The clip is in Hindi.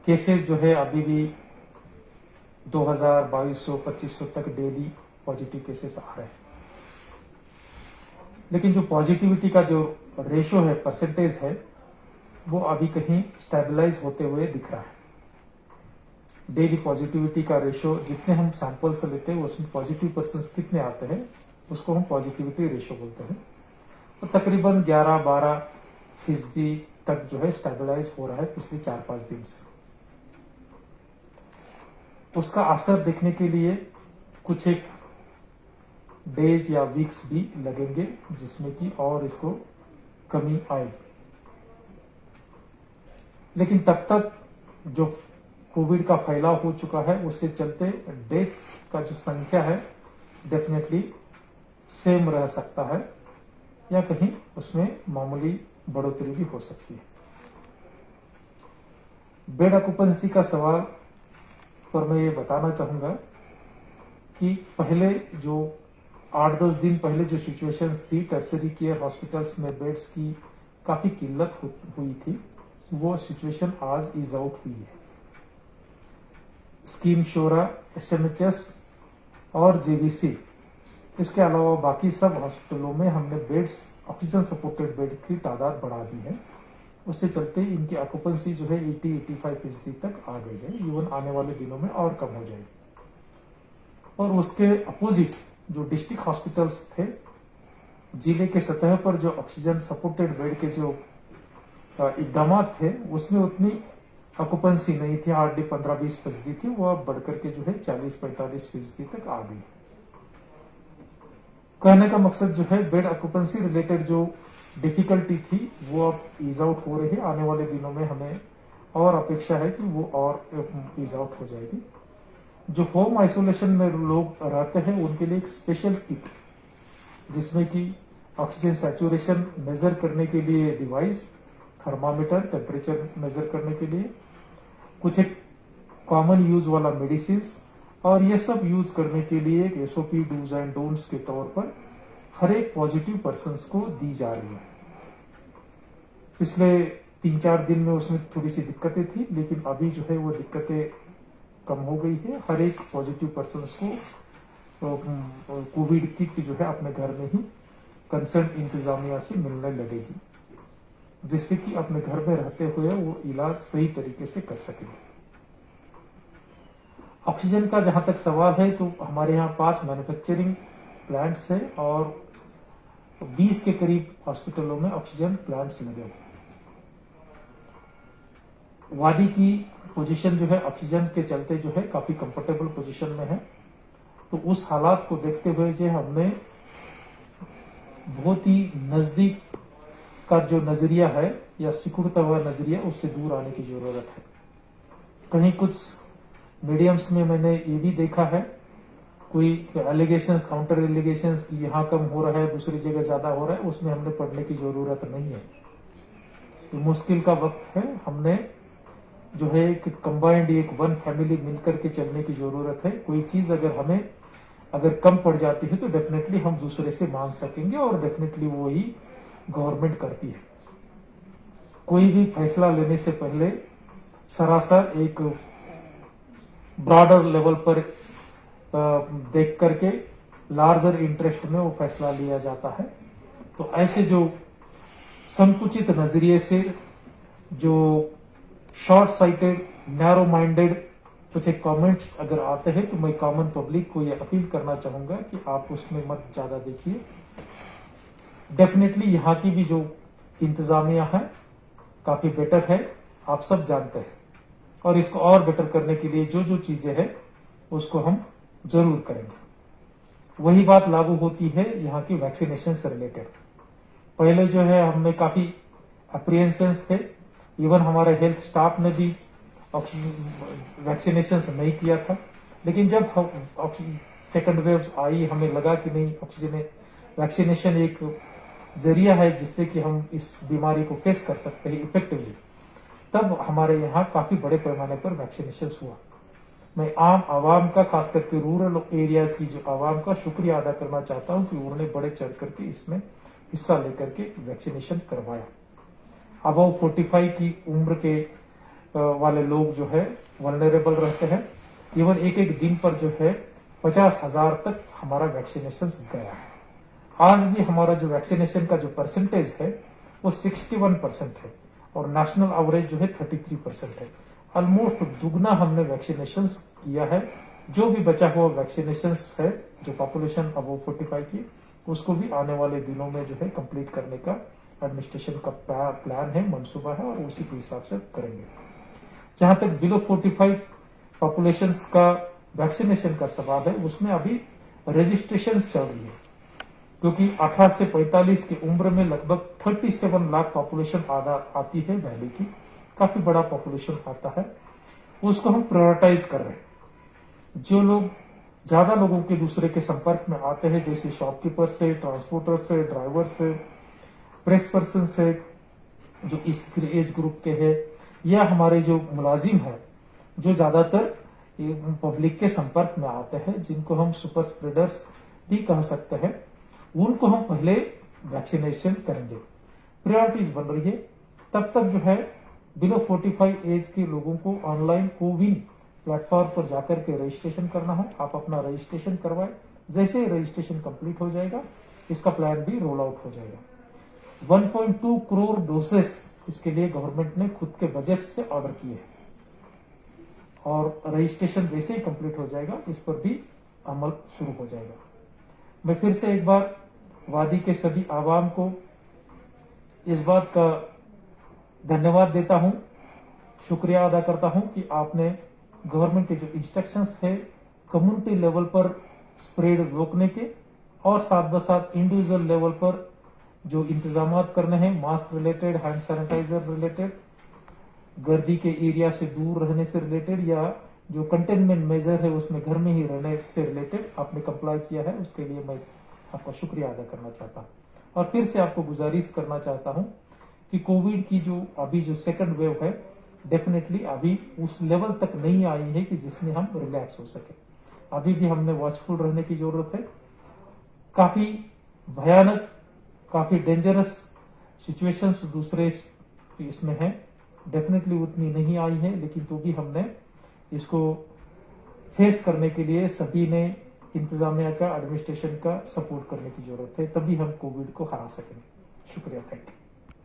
केसेस जो है अभी भी 2000, 2200, 2500 तक डेली पॉजिटिव केसेस आ रहे हैं। लेकिन जो पॉजिटिविटी का जो रेशो है, परसेंटेज है, वो अभी कहीं स्टेबलाइज होते हुए दिख रहा है। डेली पॉजिटिविटी का रेशो जितने हम सैंपल से लेते हैं उसमें पॉजिटिव पर्सन कितने आते हैं उसको हम पॉजिटिविटी रेशो बोलते हैं। तो तकरीबन 11-12% तक जो है स्टेबलाइज हो रहा है पिछले 4-5 दिन से। उसका असर देखने के लिए कुछ एक डेज या वीक्स भी लगेंगे जिसमें कि और इसको कमी आएगी। लेकिन तब तक जो कोविड का फैलाव हो चुका है उससे चलते डेथ्स का जो संख्या है डेफिनेटली सेम रह सकता है या कहीं उसमें मामूली बढ़ोतरी भी हो सकती है। बेड ऑक्यूपेंसी का सवाल पर मैं ये बताना चाहूंगा कि पहले जो 8-10 दिन पहले जो सिचुएशंस थी टर्सरी केयर हॉस्पिटल्स में बेड्स की काफी किल्लत हुई थी, वो सिचुएशन आज इज आउट हुई है। स्कीम शोरा, एसएमएचएस और जेवीसी, इसके अलावा बाकी सब हॉस्पिटलों में हमने बेड्स, ऑक्सीजन सपोर्टेड बेड की तादाद बढ़ा दी है। उससे चलते इनकी ऑक्यूपेंसी जो है 80-85% तक आ गई है। इवन आने वाले दिनों में और कम हो जाएगी। और उसके अपोजिट जो डिस्ट्रिक्ट हॉस्पिटल्स थे, जिले के सतह पर जो ऑक्सीजन सपोर्टेड बेड के जो इकदाम थे उसमें उतनी ऑक्यूपेंसी नहीं थी, हार्डली 15-20% थी। वो अब बढ़कर के जो है 40-45% तक आ गई। कहने का मकसद जो है बेड ऑक्यूपेंसी रिलेटेड जो डिफिकल्टी थी वो अब ईज आउट हो रही है। आने वाले दिनों में हमें और अपेक्षा है कि वो और ईज आउट हो जाएगी। जो होम आइसोलेशन में लोग रहते हैं उनके लिए एक स्पेशल किट जिसमें कि ऑक्सीजन सैचुरेशन मेजर करने के लिए डिवाइस, थर्मामीटर, टेम्परेचर मेजर करने के लिए कुछ एक कॉमन यूज वाला मेडिसिन और ये सब यूज करने के लिए एक एसओपी डूज एंड डोंट्स के तौर पर हर एक पॉजिटिव पर्सन को दी जा रही है। पिछले 3-4 दिन में उसमें थोड़ी सी दिक्कतें थी, लेकिन अभी जो है वो दिक्कतें कम हो गई है। हर एक पॉजिटिव पर्सन को कोविड किट जो है अपने घर में ही कंसर्न इंतजामिया से मिलने लगेगी, जिससे कि अपने घर में रहते हुए वो इलाज सही तरीके से कर सके। ऑक्सीजन का जहां तक सवाल है तो हमारे यहाँ 5 मैन्युफैक्चरिंग प्लांट्स है और 20 के करीब हॉस्पिटलों में ऑक्सीजन प्लांट्स लगे हुए। वादी की पोजीशन जो है ऑक्सीजन के चलते जो है काफी कंफर्टेबल पोजीशन में है। तो उस हालात को देखते हुए जो हमने बहुत ही नजदीक का जो नजरिया है या सिकुड़ता हुआ नजरिया उससे दूर आने की जरूरत है। कहीं कुछ मीडियम्स में मैंने ये भी देखा है, कोई एलिगेशंस, काउंटर एलिगेशंस कि यहां कम हो रहा है दूसरी जगह ज्यादा हो रहा है, उसमें हमने पढ़ने की जरूरत नहीं है। तो मुश्किल का वक्त है, हमने जो है एक कंबाइंड एक वन फैमिली मिलकर के चलने की जरूरत है। कोई चीज अगर कम पड़ जाती है तो डेफिनेटली हम दूसरे से मांग सकेंगे और डेफिनेटली वो ही गवर्नमेंट करती है। कोई भी फैसला लेने से पहले सरासर एक ब्रॉडर लेवल पर देख करके लार्जर इंटरेस्ट में वो फैसला लिया जाता है। तो ऐसे जो संकुचित नजरिए से, जो शॉर्ट साइटेड, नैरो माइंडेड कुछ एक कमेंट्स अगर आते हैं तो मैं कॉमन पब्लिक को यह अपील करना चाहूंगा कि आप उसमें मत ज्यादा देखिए। डेफिनेटली यहाँ की भी जो इंतजामिया है काफी बेटर है, आप सब जानते हैं, और इसको और बेटर करने के लिए जो जो चीजें हैं उसको हम जरूर करेंगे। वही बात लागू होती है यहाँ की वैक्सीनेशन से रिलेटेड। पहले जो है हमने काफी अप्रिहेंशंस थे, इवन हमारे हेल्थ स्टाफ ने भी वैक्सीनेशन नहीं किया था। लेकिन जब सेकंड वेव आई, हमें लगा कि नहीं, ऑक्सीजन वैक्सीनेशन एक जरिया है जिससे कि हम इस बीमारी को फेस कर सकते हैं इफेक्टिवली, तब हमारे यहाँ काफी बड़े पैमाने पर वैक्सीनेशन हुआ। मैं आम आवाम का, खास करके रूरल एरियाज की जो आवाम का शुक्रिया अदा करना चाहता हूं कि उन्होंने बढ़े चढ़ करके इसमें हिस्सा लेकर के वैक्सीनेशन करवाया। अबव 45 की उम्र के वाले लोग जो है वल्नरेबल रहते हैं। इवन एक एक दिन पर जो है 50,000 तक हमारा वैक्सीनेशन गया है। आज भी हमारा जो वैक्सीनेशन का जो परसेंटेज है वो 61% है और नेशनल एवरेज जो है 33% है। ऑलमोस्ट दुगना हमने वैक्सीनेशन किया है। जो भी बचा हुआ वैक्सीनेशन है जो पॉपुलेशन अबव 45 की, उसको भी आने वाले दिनों में जो है कंप्लीट करने का एडमिनिस्ट्रेशन का प्लान है, मंसूबा है और उसी के हिसाब से करेंगे। जहां तक बिलो 45 पॉपुलेशन का वैक्सीनेशन का सवाल है, उसमें अभी रजिस्ट्रेशन चल रही है, क्योंकि 18 से 45 की उम्र में लगभग 37 लाख पॉपुलेशन आती है वैली की, काफी बड़ा पॉपुलेशन आता है। उसको हम प्रायोरिटाइज कर रहे हैं। जो लोग ज्यादा लोगों के दूसरे के संपर्क में आते हैं, जैसे शॉपकीपर से, ट्रांसपोर्टर से, ड्राइवर से, प्रेस पर्सन से, जो इस एज ग्रुप के हैं, या हमारे जो मुलाजिम है जो ज्यादातर पब्लिक के संपर्क में आते हैं, जिनको हम सुपर स्प्रेडर्स भी कह सकते हैं, उनको हम पहले वैक्सीनेशन करेंगे। प्रायोरिटीज बन रही है। तब तक जो है बिलो 45 एज के लोगों को ऑनलाइन कोविन प्लेटफॉर्म पर जाकर के रजिस्ट्रेशन करना है। आप अपना रजिस्ट्रेशन करवाएं। जैसे ही रजिस्ट्रेशन कंप्लीट हो जाएगा, इसका प्लान भी रोल आउट हो जाएगा। 1.2 करोड़ डोसेस इसके लिए गवर्नमेंट ने खुद के बजट से ऑर्डर किए हैं और रजिस्ट्रेशन जैसे ही कंप्लीट हो जाएगा, इस पर भी अमल शुरू हो जाएगा। मैं फिर से एक बार वादी के सभी आवाम को इस बात का धन्यवाद देता हूं, शुक्रिया अदा करता हूं कि आपने गवर्नमेंट के जो इंस्ट्रक्शंस है कम्युनिटी लेवल पर स्प्रेड रोकने के और साथ ब साथ इंडिविजुअल लेवल पर जो इंतजाम करने हैं, mask related, hand sanitizer related, गर्दी के एरिया से दूर रहने से रिलेटेड, या जो कंटेनमेंट मेजर है उसमें घर में ही रहने से रिलेटेड आपने कंप्लाई किया है, उसके लिए मैं आपका शुक्रिया अदा करना चाहता हूं। और फिर से आपको गुजारिश करना चाहता हूं कि कोविड की जो अभी जो सेकंड वेव है, डेफिनेटली अभी उस लेवल तक नहीं आई है कि जिसमें हम रिलैक्स हो सके। अभी भी हमने वॉचफुल रहने की जरूरत है। काफी भयानक, काफी डेंजरस सिचुएशंस दूसरे इसमें है, डेफिनेटली उतनी नहीं आई है, लेकिन तो भी हमने इसको फेस करने के लिए सभी ने इंतजामिया का, एडमिनिस्ट्रेशन का सपोर्ट करने की जरूरत है, तभी हम कोविड को हरा सकेंगे। शुक्रिया, थैंक यू।